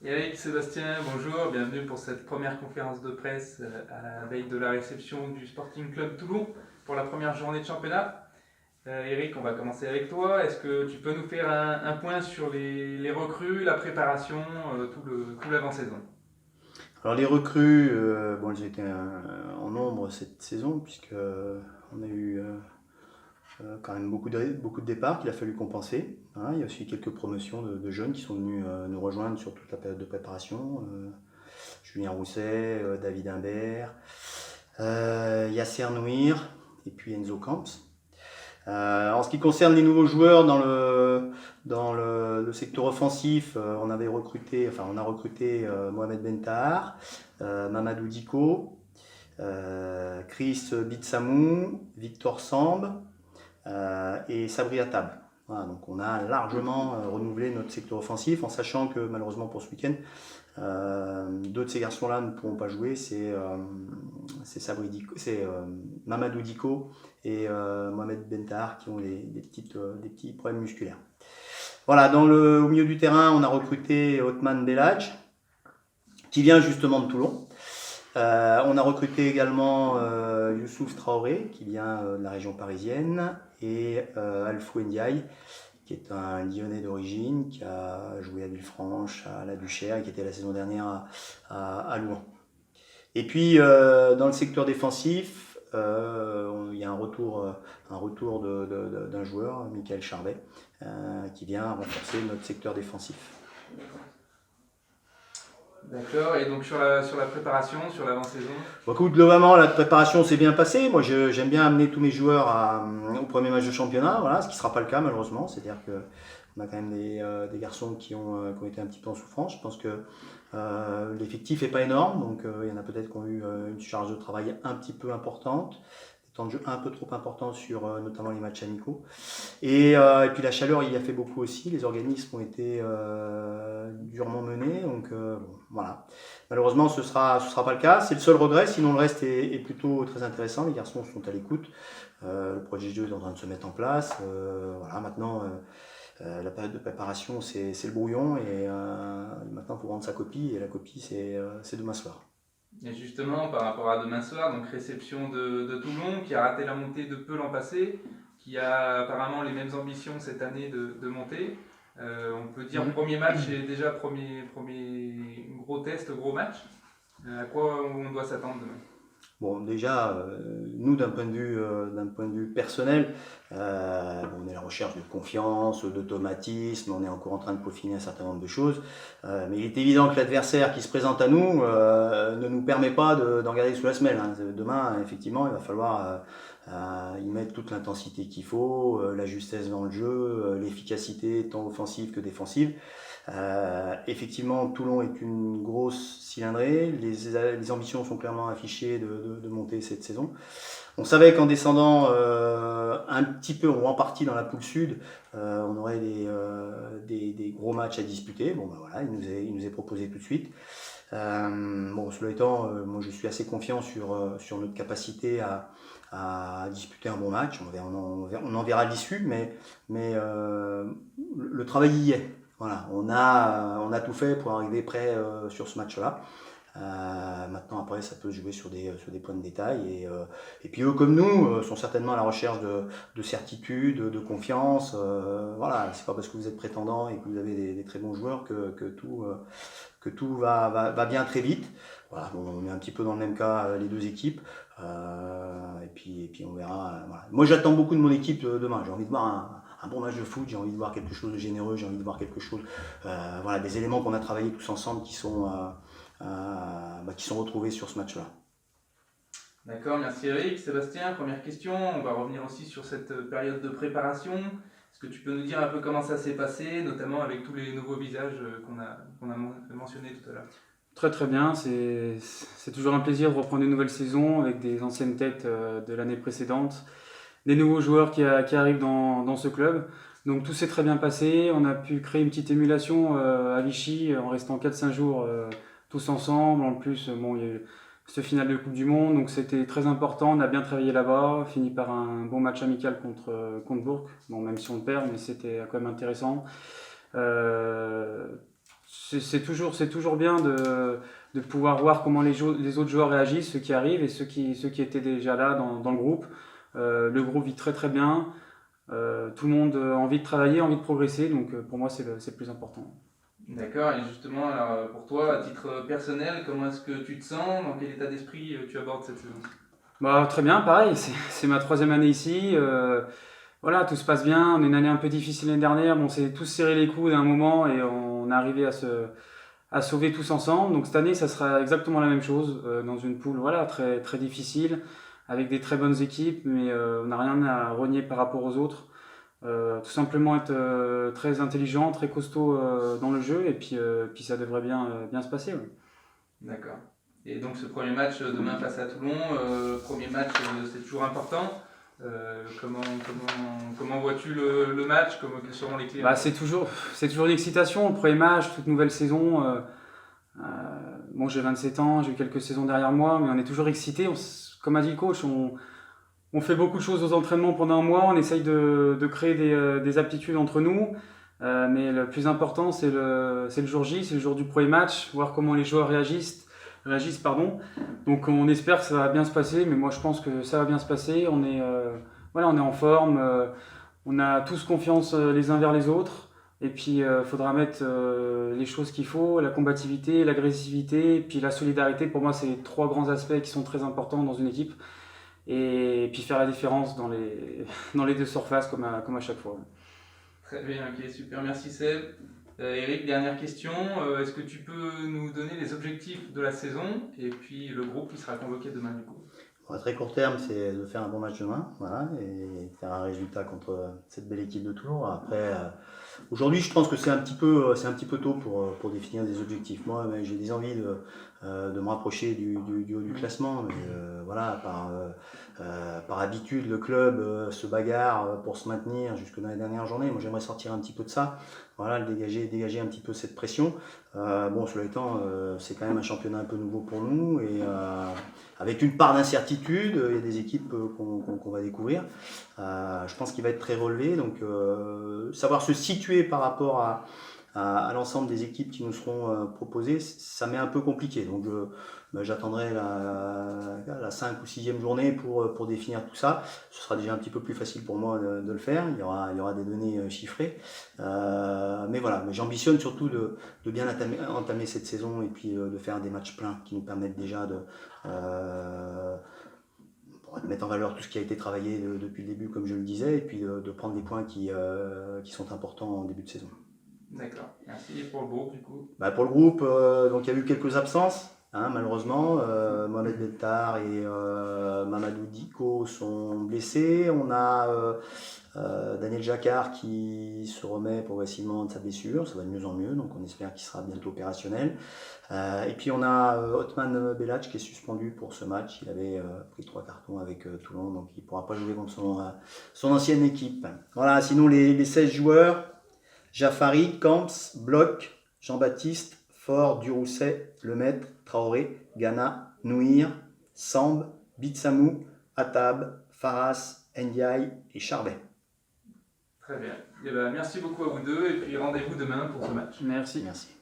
Eric, Sébastien, bonjour, bienvenue pour cette première conférence de presse à la veille de la réception du Sporting Club Toulon pour la première journée de championnat. Eric, on va commencer avec toi. Est-ce que tu peux nous faire un point sur les recrues, la préparation, tout l'avant-saison? Alors les recrues, bon, elles étaient en nombre cette saison puisque on a eu quand même beaucoup de départs qu'il a fallu compenser. Hein. Il y a aussi quelques promotions de jeunes qui sont venus nous rejoindre sur toute la période de préparation. Julien Rousset, David Imbert, Yasser Nouir et puis Enzo Camps. En ce qui concerne les nouveaux joueurs dans le secteur offensif, on a recruté Mohamed Bentahar, Mamadou Diko, Chris Bitsamou, Victor Samb et Sabri Attab. Voilà, donc on a largement renouvelé notre secteur offensif en sachant que malheureusement pour ce week-end, deux de ces garçons-là ne pourront pas jouer. C'est Mamadou Diko et Mohamed Bentahar qui ont des petits problèmes musculaires. Voilà, au milieu du terrain, on a recruté Othman Belhadj, qui vient justement de Toulon. On a recruté également Youssouf Traoré, qui vient de la région parisienne, et Alfou Ndiaye, qui est un Lyonnais d'origine, qui a joué à Villefranche, à La Duchère, et qui était la saison dernière à Louhans. Et puis, dans le secteur défensif, il y a un retour d'un joueur, Michael Charbet, qui vient renforcer notre secteur défensif. D'accord, et donc sur la préparation, sur l'avant-saison? Bon, écoute, globalement, la préparation s'est bien passée. Moi, j'aime bien amener tous mes joueurs au premier match de championnat, voilà, ce qui ne sera pas le cas malheureusement. C'est-à-dire qu'on a quand même des garçons qui ont été un petit peu en souffrance. Je pense que l'effectif n'est pas énorme, donc il y en a peut-être qui ont eu une charge de travail un petit peu importante, des temps de jeu un peu trop importants sur notamment les matchs amicaux. Et puis la chaleur, il y a fait beaucoup aussi. Les organismes ont été durement menés, donc bon, voilà. Malheureusement, ce sera pas le cas. C'est le seul regret. Sinon, le reste est plutôt très intéressant. Les garçons sont à l'écoute. Le projet de jeu est en train de se mettre en place. Voilà. Maintenant, la période de préparation, c'est le brouillon, et maintenant, il faut rendre sa copie. Et la copie, c'est demain soir. Et justement, par rapport à demain soir, donc réception de Toulon, qui a raté la montée de peu l'an passé, qui a apparemment les mêmes ambitions cette année de monter. On peut dire premier match et déjà premier gros test, gros match. À quoi on doit s'attendre demain? Bon, déjà, nous, d'un point de vue personnel, on est à la recherche de confiance, d'automatisme, on est encore en train de peaufiner un certain nombre de choses. Mais il est évident que l'adversaire qui se présente à nous ne nous permet pas d'en garder sous la semelle. Hein. Demain, effectivement, il va falloir y mettre toute l'intensité qu'il faut, la justesse dans le jeu, l'efficacité tant offensive que défensive. Effectivement, Toulon est une grosse cylindrée. Les ambitions sont clairement affichées de monter cette saison. On savait qu'en descendant un petit peu ou en partie dans la poule sud, on aurait des gros matchs à disputer. Bon, ben voilà, il nous est proposé tout de suite. Bon, cela étant, moi je suis assez confiant sur notre capacité à disputer un bon match. On en verra l'issue, mais le travail y est. Voilà, on a tout fait pour arriver prêt sur ce match-là. Maintenant, après, ça peut se jouer sur des points de détail. Et puis eux, comme nous, sont certainement à la recherche de certitude, de confiance. Voilà, c'est pas parce que vous êtes prétendant et que vous avez des très bons joueurs que tout va bien très vite. Voilà, bon, on est un petit peu dans le même cas, les deux équipes. Et puis on verra. Voilà. Moi, j'attends beaucoup de mon équipe demain. J'ai envie de voir un bon match de foot, j'ai envie de voir quelque chose de généreux, j'ai envie de voir quelque chose, voilà, des éléments qu'on a travaillé tous ensemble qui sont retrouvés sur ce match-là. D'accord, merci Eric. Sébastien, première question. On va revenir aussi sur cette période de préparation. Est-ce que tu peux nous dire un peu comment ça s'est passé, notamment avec tous les nouveaux visages qu'on a mentionnés tout à l'heure? Très très bien, c'est toujours un plaisir de reprendre une nouvelle saison avec des anciennes têtes de l'année précédente, des nouveaux joueurs qui arrivent dans ce club. Donc tout s'est très bien passé, on a pu créer une petite émulation à Vichy en restant 4-5 jours tous ensemble. En plus, bon, il y a eu cette finale de Coupe du Monde, donc c'était très important, on a bien travaillé là-bas, fini par un bon match amical contre Bourg, bon, même si on perd, mais c'était quand même intéressant. c'est toujours bien de pouvoir voir comment les autres joueurs réagissent, ceux qui arrivent et ceux qui étaient déjà là dans le groupe. Le groupe vit très très bien. Tout le monde a envie de travailler, envie de progresser, donc pour moi c'est le plus important. D'accord, et justement, alors, pour toi, à titre personnel, comment est-ce que tu te sens? Dans quel état d'esprit tu abordes cette saison? Bah, très bien, pareil, c'est ma 3e année ici. Voilà, tout se passe bien. On est une année un peu difficile l'année dernière. Bon, on s'est tous serré les coudes à un moment et on est arrivé à sauver tous ensemble. Donc cette année, ça sera exactement la même chose dans une poule voilà, très, très difficile, avec des très bonnes équipes, mais on n'a rien à renier par rapport aux autres. Tout simplement être très intelligent, très costaud dans le jeu, et puis ça devrait bien se passer. Ouais. D'accord. Et donc ce premier match demain face à Toulon, premier match c'est toujours important. Comment vois-tu le match? Quelles seront les clés? Bah, c'est toujours une excitation, le premier match, toute nouvelle saison. Bon, j'ai 27 ans, j'ai eu quelques saisons derrière moi, mais on est toujours excité. Comme a dit le coach, on fait beaucoup de choses aux entraînements pendant un mois, on essaye de créer des aptitudes entre nous. Mais le plus important, c'est le jour J, c'est le jour du premier match, voir comment les joueurs réagissent. Donc on espère que ça va bien se passer, mais moi je pense que ça va bien se passer. On est en forme, on a tous confiance les uns vers les autres. Et puis il faudra mettre les choses qu'il faut, la combativité, l'agressivité, puis la solidarité. Pour moi, c'est les 3 grands aspects qui sont très importants dans une équipe. Et puis faire la différence dans les 2 surfaces comme à chaque fois. Très bien, ok, super, merci Seb. Eric, dernière question, est-ce que tu peux nous donner les objectifs de la saison et puis le groupe qui sera convoqué demain du coup? À très court terme, c'est de faire un bon match demain, voilà, et faire un résultat contre cette belle équipe de Toulon. Après, aujourd'hui, je pense que c'est un petit peu tôt pour définir des objectifs. Moi, j'ai des envies de me rapprocher du haut du classement, mais voilà, par habitude, le club se bagarre pour se maintenir jusque dans les dernières journées. Moi, j'aimerais sortir un petit peu de ça, voilà, dégager un petit peu cette pression. Bon, cela étant, c'est quand même un championnat un peu nouveau pour nous et avec une part d'incertitude, il y a des équipes qu'on va découvrir. Je pense qu'il va être très relevé, donc savoir se situer par rapport à l'ensemble des équipes qui nous seront proposées, ça m'est un peu compliqué. Donc j'attendrai la 5 ou 6e journée pour définir tout ça. Ce sera déjà un petit peu plus facile pour moi de le faire. Il y aura des données chiffrées. Mais voilà, mais j'ambitionne surtout de bien entamer cette saison et puis de faire des matchs pleins qui nous permettent déjà de mettre en valeur tout ce qui a été travaillé depuis le début, comme je le disais, et puis de prendre des points qui sont importants en début de saison. D'accord, merci. Et pour le groupe, du coup? Pour le groupe, donc il y a eu quelques absences, malheureusement. Mohamed Beltar et Mamadou Diko sont blessés. On a Daniel Jacquard qui se remet progressivement de sa blessure, ça va de mieux en mieux, donc on espère qu'il sera bientôt opérationnel. Et puis on a Othman Belac qui est suspendu pour ce match, il avait pris 3 cartons avec Toulon, donc il ne pourra pas jouer contre son ancienne équipe. Voilà, sinon les 16 joueurs, Jafari, Camps, Bloch, Jean-Baptiste, Fort, Durousset, Lemaître, Traoré, Gana, Nouir, Samb, Bitsamou, Atab, Faras, Ndiaye et Charbet. Très bien. Et merci beaucoup à vous deux et puis rendez-vous demain pour ce match. Merci. Merci.